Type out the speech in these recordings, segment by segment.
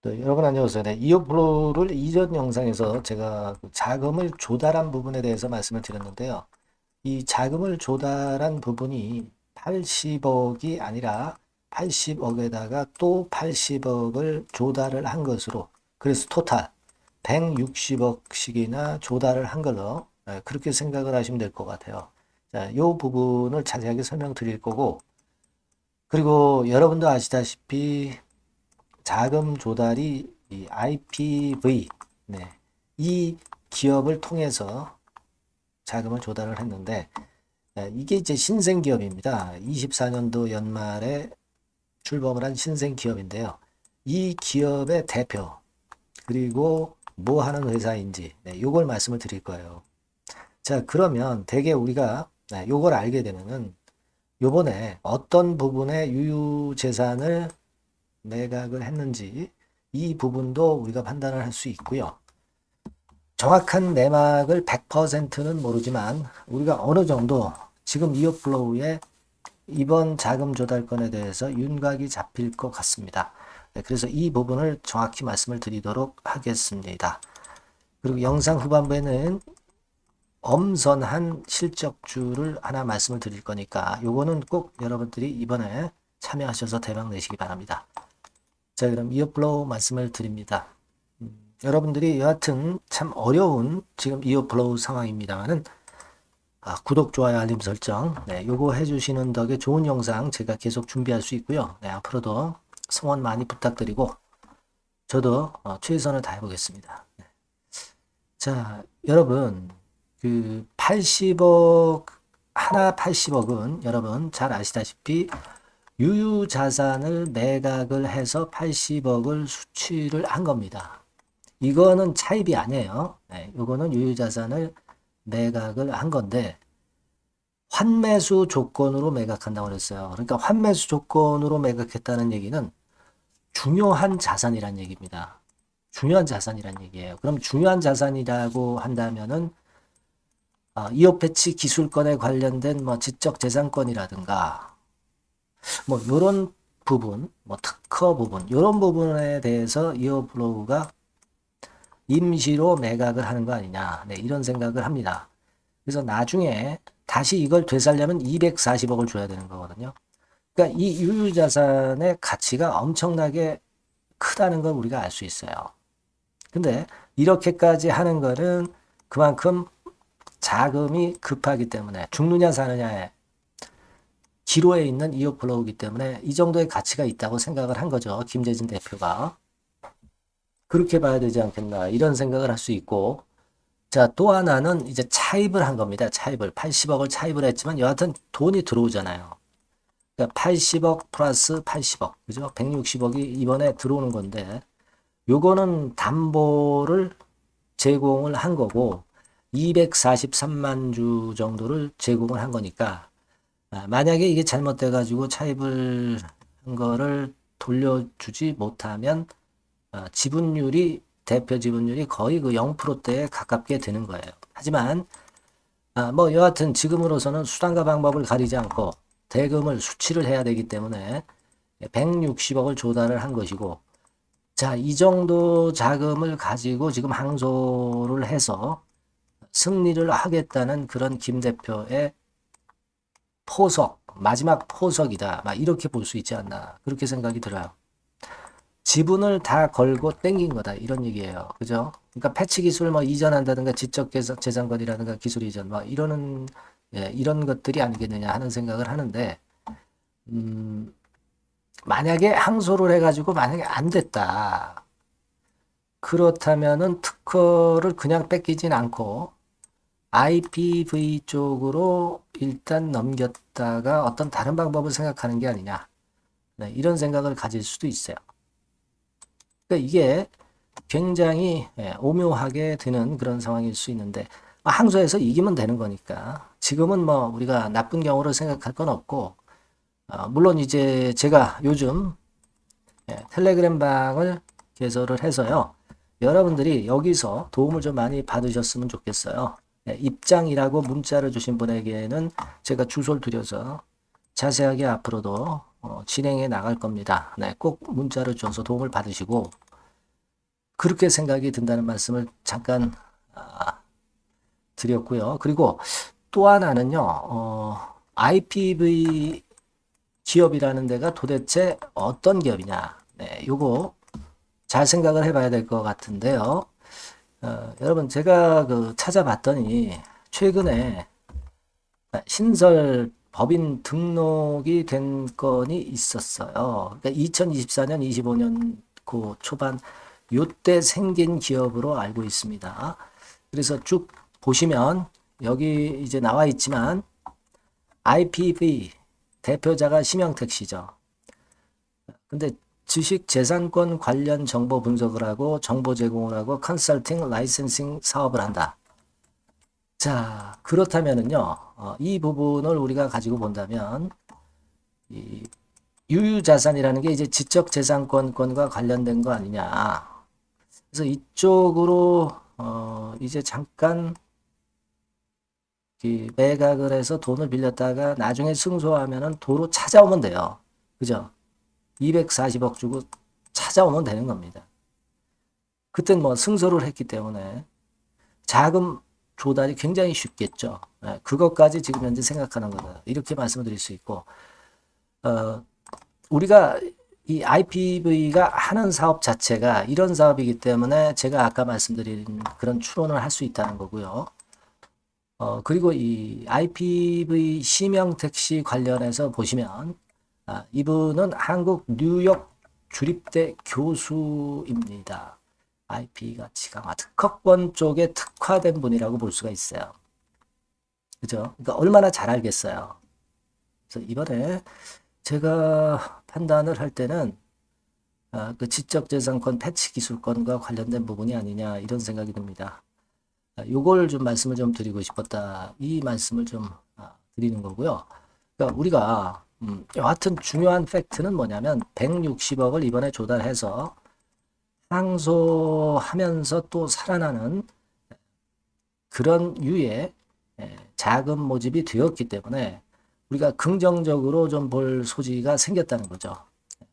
네, 여러분 안녕하세요. 네, 이어플로우를 이전 영상에서 제가 그 자금을 조달한 부분에 대해서 말씀을 드렸는데요. 이 자금을 조달한 부분이 80억이 아니라 80억에다가 또 80억을 조달을 한 것으로, 그래서 토탈 160억씩이나 조달을 한 걸로 그렇게 생각을 하시면 될 것 같아요. 자, 이 부분을 자세하게 설명드릴 거고, 그리고 여러분도 아시다시피 자금 조달이 이 IPV, 네, 이 기업을 통해서 자금을 조달을 했는데, 이게 이제 신생 기업입니다. 24년도 연말에 출범을 한 신생 기업인데요. 이 기업의 대표, 그리고 뭐 하는 회사인지, 요걸 말씀을 드릴 거예요. 자, 그러면 대개 우리가 요걸 알게 되면은 요번에 어떤 부분에 유유재산을 매각을 했는지 이 부분도 우리가 판단을 할 수 있고요. 정확한 내막을 100%는 모르지만 우리가 어느 정도 지금 이어플로우의 이번 자금 조달 건에 대해서 윤곽이 잡힐 것 같습니다. 그래서 이 부분을 정확히 말씀을 드리도록 하겠습니다. 그리고 영상 후반부에는 엄선한 실적주를 하나 말씀을 드릴 거니까 요거는 꼭 여러분들이 이번에 참여하셔서 대박 내시기 바랍니다. 자, 그럼 이어플로우 말씀을 드립니다. 여러분들이 여하튼 참 어려운 지금 이어플로우 상황입니다만은 구독, 좋아요, 알림 설정 요거 해주시는 덕에 좋은 영상 제가 계속 준비할 수 있고요. 앞으로도 성원 많이 부탁드리고 저도 최선을 다해보겠습니다. 자, 여러분 그 80억 하나 80억은 여러분 잘 아시다시피 유유자산을 매각을 해서 80억을 수취를 한 겁니다. 이거는 차입이 아니에요. 이거는 유유자산을 매각을 한 건데 환매수 조건으로 매각한다고 그랬어요. 그러니까 환매수 조건으로 매각했다는 얘기는 중요한 자산이란 얘기입니다. 중요한 자산이란 얘기예요. 그럼 중요한 자산이라고 한다면은 이업 배치 기술권에 관련된 뭐 지적재산권이라든가 뭐 이런 부분, 뭐 특허 부분, 이런 부분에 대해서 이어플로우가 임시로 매각을 하는 거 아니냐, 이런 생각을 합니다. 그래서 나중에 다시 이걸 되살려면 240억을 줘야 되는 거거든요. 그러니까 이 유유자산의 가치가 엄청나게 크다는 걸 우리가 알 수 있어요. 근데 이렇게까지 하는 거는 그만큼 자금이 급하기 때문에 죽느냐 사느냐의 기로에 있는 이어플로우이기 때문에 이 정도의 가치가 있다고 생각을 한 거죠. 김재진 대표가. 그렇게 봐야 되지 않겠나 이런 생각을 할 수 있고 자, 또 하나는 이제 차입을 한 겁니다. 차입을 80억을 차입을 했지만 여하튼 돈이 들어오잖아요. 그러니까 80억 플러스 80억 그죠? 160억이 이번에 들어오는 건데 요거는 담보를 제공을 한 거고 243만 주 정도를 제공을 한 거니까 만약에 이게 잘못돼 가지고 차입을 한 거를 돌려주지 못하면 지분율이 대표 지분율이 거의 그 0%대에 가깝게 되는 거예요. 하지만 뭐 여하튼 지금으로서는 수단과 방법을 가리지 않고 대금을 수취를 해야 되기 때문에 160억을 조달을 한 것이고 자, 이 정도 자금을 가지고 지금 항소를 해서 승리를 하겠다는 그런 김 대표의 포석, 마지막 포석이다. 막 이렇게 볼 수 있지 않나. 그렇게 생각이 들어요. 지분을 다 걸고 땡긴 거다. 이런 얘기예요. 그죠? 그러니까 패치 기술을 뭐 이전한다든가 지적 재산권이라든가 기술 이전 뭐 이러는 이런 것들이 아니겠느냐 하는 생각을 하는데 만약에 항소를 해가지고 만약에 안 됐다. 그렇다면은 특허를 그냥 뺏기진 않고 IPV 쪽으로 일단 넘겼다가 어떤 다른 방법을 생각하는 게 아니냐. 이런 생각을 가질 수도 있어요. 그러니까 이게 굉장히 오묘하게 되는 그런 상황일 수 있는데 항소해서 이기면 되는 거니까 지금은 뭐 우리가 나쁜 경우를 생각할 건 없고 물론 이제 제가 요즘 텔레그램 방을 개설을 해서요. 여러분들이 여기서 도움을 좀 많이 받으셨으면 좋겠어요. 입장이라고 문자를 주신 분에게는 제가 주소를 드려서 자세하게 앞으로도 진행해 나갈 겁니다. 꼭 문자를 줘서 도움을 받으시고 그렇게 생각이 든다는 말씀을 잠깐 드렸고요. 그리고 또 하나는요, IPV 기업이라는 데가 도대체 어떤 기업이냐. 네, 요거 잘 생각을 해봐야 될 것 같은데요. 여러분, 제가 찾아봤더니 최근에 신설 법인 등록이 된 건이 있었어요. 그러니까 2024년, 25년 그 초반 요때 생긴 기업으로 알고 있습니다. 그래서 쭉 보시면 여기 이제 나와 있지만 IPV 대표자가 심영택 씨죠. 근데 주식재산권 관련 정보 분석을 하고 정보 제공을 하고 컨설팅, 라이센싱 사업을 한다. 자, 그렇다면은요, 이 부분을 우리가 가지고 본다면, 이 유유자산이라는 게 이제 지적재산권과 관련된 거 아니냐. 그래서 이쪽으로, 이제 잠깐, 매각을 해서 돈을 빌렸다가 나중에 승소하면은 도로 찾아오면 돼요. 그죠? 240억 주고 찾아오면 되는 겁니다. 그땐 뭐 승소를 했기 때문에 자금 조달이 굉장히 쉽겠죠. 그것까지 지금 현재 생각하는 거다. 이렇게 말씀을 드릴 수 있고, 우리가 이 IPV가 하는 사업 자체가 이런 사업이기 때문에 제가 아까 말씀드린 그런 추론을 할 수 있다는 거고요. 그리고 이 IPV 심영택 씨 관련해서 보시면, 이분은 한국 뉴욕 주립대 교수입니다. IP 가치가 특허권 쪽에 특화된 분이라고 볼 수가 있어요. 그죠? 그러니까 얼마나 잘 알겠어요. 그래서 이번에 제가 판단을 할 때는 그 지적재산권 패치 기술권과 관련된 부분이 아니냐 이런 생각이 듭니다. 요걸 좀 말씀을 좀 드리고 싶었다. 이 말씀을 좀 드리는 거고요. 그러니까 우리가 여하튼 중요한 팩트는 뭐냐면 160억을 이번에 조달해서 상소하면서 또 살아나는 그런 유의 자금 모집이 되었기 때문에 우리가 긍정적으로 좀 볼 소지가 생겼다는 거죠.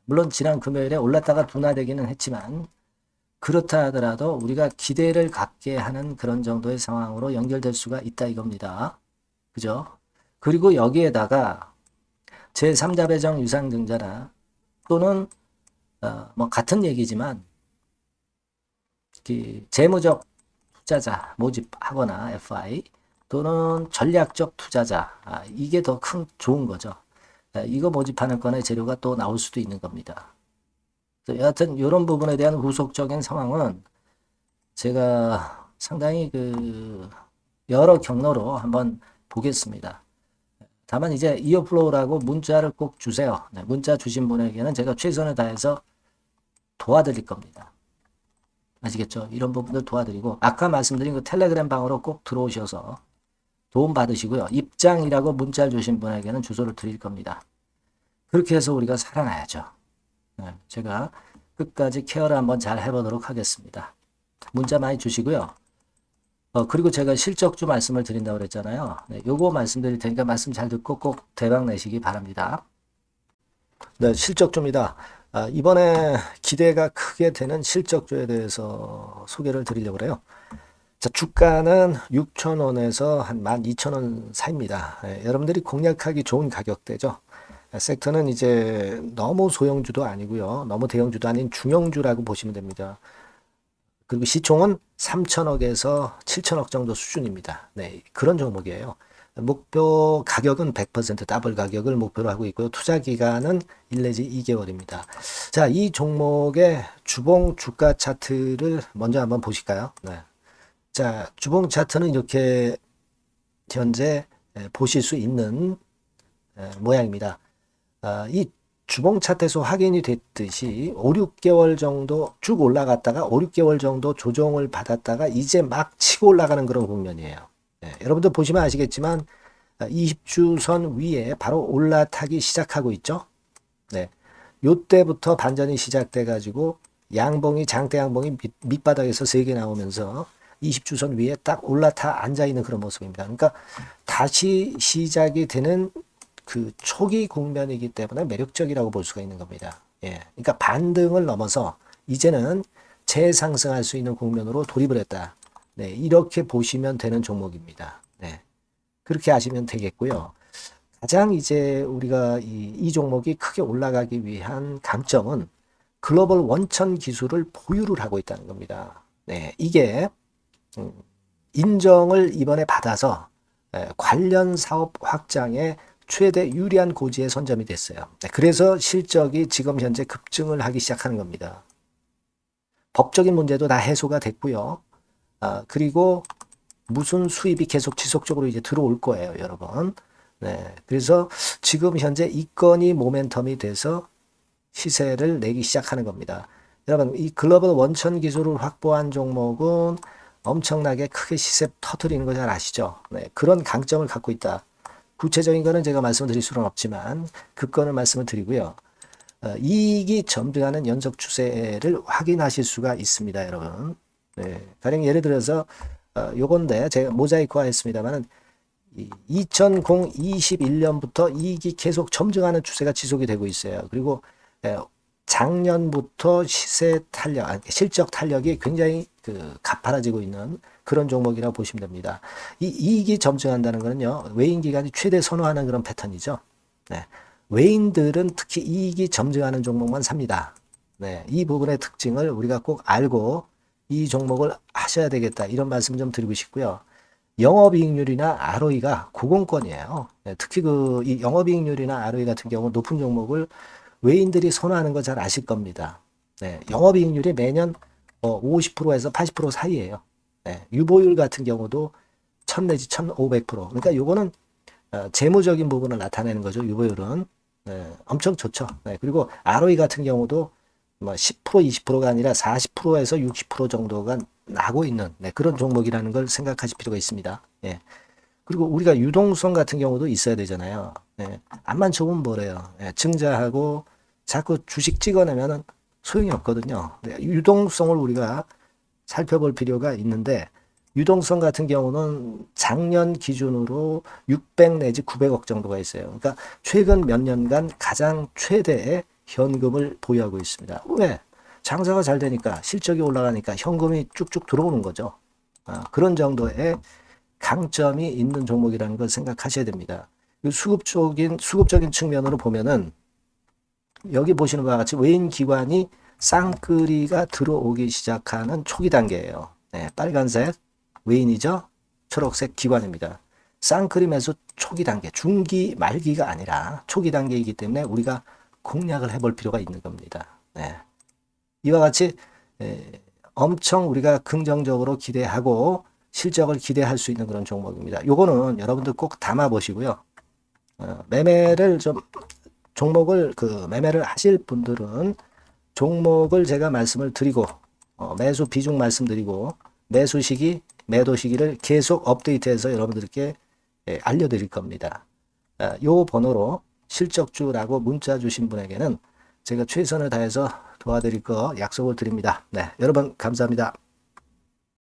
물론 지난 금요일에 올랐다가 둔화되기는 했지만 그렇다 하더라도 우리가 기대를 갖게 하는 그런 정도의 상황으로 연결될 수가 있다 이겁니다. 그죠? 그리고 여기에다가 제3자 배정 유상증자나 또는 뭐 같은 얘기지만 재무적 투자자 모집하거나 FI 또는 전략적 투자자 이게 더 큰 좋은 거죠. 이거 모집하는 건의 재료가 또 나올 수도 있는 겁니다. 여하튼 이런 부분에 대한 후속적인 상황은 제가 상당히 여러 경로로 한번 보겠습니다. 다만 이제 이어플로우라고 문자를 꼭 주세요. 문자 주신 분에게는 제가 최선을 다해서 도와드릴 겁니다. 아시겠죠? 이런 부분들 도와드리고 아까 말씀드린 그 텔레그램 방으로 꼭 들어오셔서 도움 받으시고요. 입장이라고 문자를 주신 분에게는 주소를 드릴 겁니다. 그렇게 해서 우리가 살아나야죠. 제가 끝까지 케어를 한번 잘 해보도록 하겠습니다. 문자 많이 주시고요. 그리고 제가 실적주 말씀을 드린다고 그랬잖아요. 요거 말씀드릴 테니까 말씀 잘 듣고 꼭 대박 내시기 바랍니다. 네, 실적주입니다. 이번에 기대가 크게 되는 실적주에 대해서 소개를 드리려고 그래요. 자, 주가는 6,000원에서 한 12,000원 사이입니다. 여러분들이 공략하기 좋은 가격대죠. 섹터는 이제 너무 소형주도 아니고요. 너무 대형주도 아닌 중형주라고 보시면 됩니다. 그리고 시총은 3천억에서 7천억 정도 수준입니다. 네, 그런 종목이에요. 목표 가격은 100% 더블 가격을 목표로 하고 있고요. 투자 기간은 1 내지 2개월입니다. 자, 이 종목의 주봉 주가 차트를 먼저 한번 보실까요? 네. 자, 주봉 차트는 이렇게 현재 보실 수 있는 모양입니다. 이 주봉 차트에서 확인이 됐듯이 5, 6개월 정도 쭉 올라갔다가 5, 6개월 정도 조정을 받았다가 이제 막 치고 올라가는 그런 국면이에요. 여러분들 보시면 아시겠지만 20주선 위에 바로 올라타기 시작하고 있죠. 네. 요때부터 반전이 시작돼 가지고 양봉이 장대 양봉이 밑바닥에서 3개 나오면서 20주선 위에 딱 올라타 앉아 있는 그런 모습입니다. 그러니까 다시 시작이 되는 그 초기 국면이기 때문에 매력적이라고 볼 수가 있는 겁니다. 그러니까 반등을 넘어서 이제는 재상승할 수 있는 국면으로 돌입을 했다. 네, 이렇게 보시면 되는 종목입니다. 네, 그렇게 하시면 되겠고요. 가장 이제 우리가 이 종목이 크게 올라가기 위한 강점은 글로벌 원천 기술을 보유를 하고 있다는 겁니다. 네, 이게 인정을 이번에 받아서 관련 사업 확장에 최대 유리한 고지에 선점이 됐어요. 네, 그래서 실적이 지금 현재 급증을 하기 시작하는 겁니다. 법적인 문제도 다 해소가 됐고요. 그리고 무슨 수입이 계속 지속적으로 이제 들어올 거예요, 여러분. 네, 그래서 지금 현재 이 건이 모멘텀이 돼서 시세를 내기 시작하는 겁니다. 여러분, 이 글로벌 원천 기술을 확보한 종목은 엄청나게 크게 시세 터트리는 거 잘 아시죠? 네, 그런 강점을 갖고 있다. 구체적인 거는 제가 말씀드릴 수는 없지만 그 건을 말씀을 드리고요. 이익이 점등하는 연속 추세를 확인하실 수가 있습니다, 여러분. 네, 가령 예를 들어서 요건데 제가 모자이크화 했습니다만은 2021년부터 이익이 계속 점증하는 추세가 지속이 되고 있어요. 그리고 작년부터 시세 탄력, 실적 탄력이 굉장히 가파라지고 있는 그런 종목이라고 보시면 됩니다. 이 이익이 점증한다는 거는요, 외인 기관이 최대 선호하는 그런 패턴이죠. 네. 외인들은 특히 이익이 점증하는 종목만 삽니다. 네. 이 부분의 특징을 우리가 꼭 알고 이 종목을 하셔야 되겠다. 이런 말씀 좀 드리고 싶고요. 영업이익률이나 ROE가 고공권이에요. 네, 특히 이 영업이익률이나 ROE 같은 경우 높은 종목을 외인들이 선호하는 거 잘 아실 겁니다. 네, 영업이익률이 매년 50%에서 80% 사이에요. 네, 유보율 같은 경우도 1000 내지 1500%. 그러니까 요거는 재무적인 부분을 나타내는 거죠. 유보율은. 네, 엄청 좋죠. 네, 그리고 ROE 같은 경우도 뭐 10%, 20%가 아니라 40%에서 60% 정도가 나고 있는 그런 종목이라는 걸 생각하실 필요가 있습니다. 예. 그리고 우리가 유동성 같은 경우도 있어야 되잖아요. 예. 암만 좋으면 뭐래요. 예. 증자하고 자꾸 주식 찍어내면은 소용이 없거든요. 유동성을 우리가 살펴볼 필요가 있는데 유동성 같은 경우는 작년 기준으로 600 내지 900억 정도가 있어요. 그러니까 최근 몇 년간 가장 최대의 현금을 보유하고 있습니다. 왜? 장사가 잘 되니까 실적이 올라가니까 현금이 쭉쭉 들어오는 거죠. 그런 정도의 강점이 있는 종목이라는 걸 생각하셔야 됩니다. 수급적인 측면으로 보면은 여기 보시는 바와 같이 외인 기관이 쌍끌이가 들어오기 시작하는 초기 단계예요. 네, 빨간색 외인이죠. 초록색 기관입니다. 쌍끌이 매수 초기 단계, 중기 말기가 아니라 초기 단계이기 때문에 우리가 공략을 해볼 필요가 있는 겁니다. 네. 이와 같이 엄청 우리가 긍정적으로 기대하고 실적을 기대할 수 있는 그런 종목입니다. 요거는 여러분들 꼭 담아 보시고요. 매매를 좀 종목을 매매를 하실 분들은 종목을 제가 말씀을 드리고 매수 비중 말씀드리고 매수 시기, 매도 시기를 계속 업데이트해서 여러분들께 알려드릴 겁니다. 요 번호로 실적주라고 문자 주신 분에게는 제가 최선을 다해서 도와드릴 거 약속을 드립니다. 네, 여러분 감사합니다.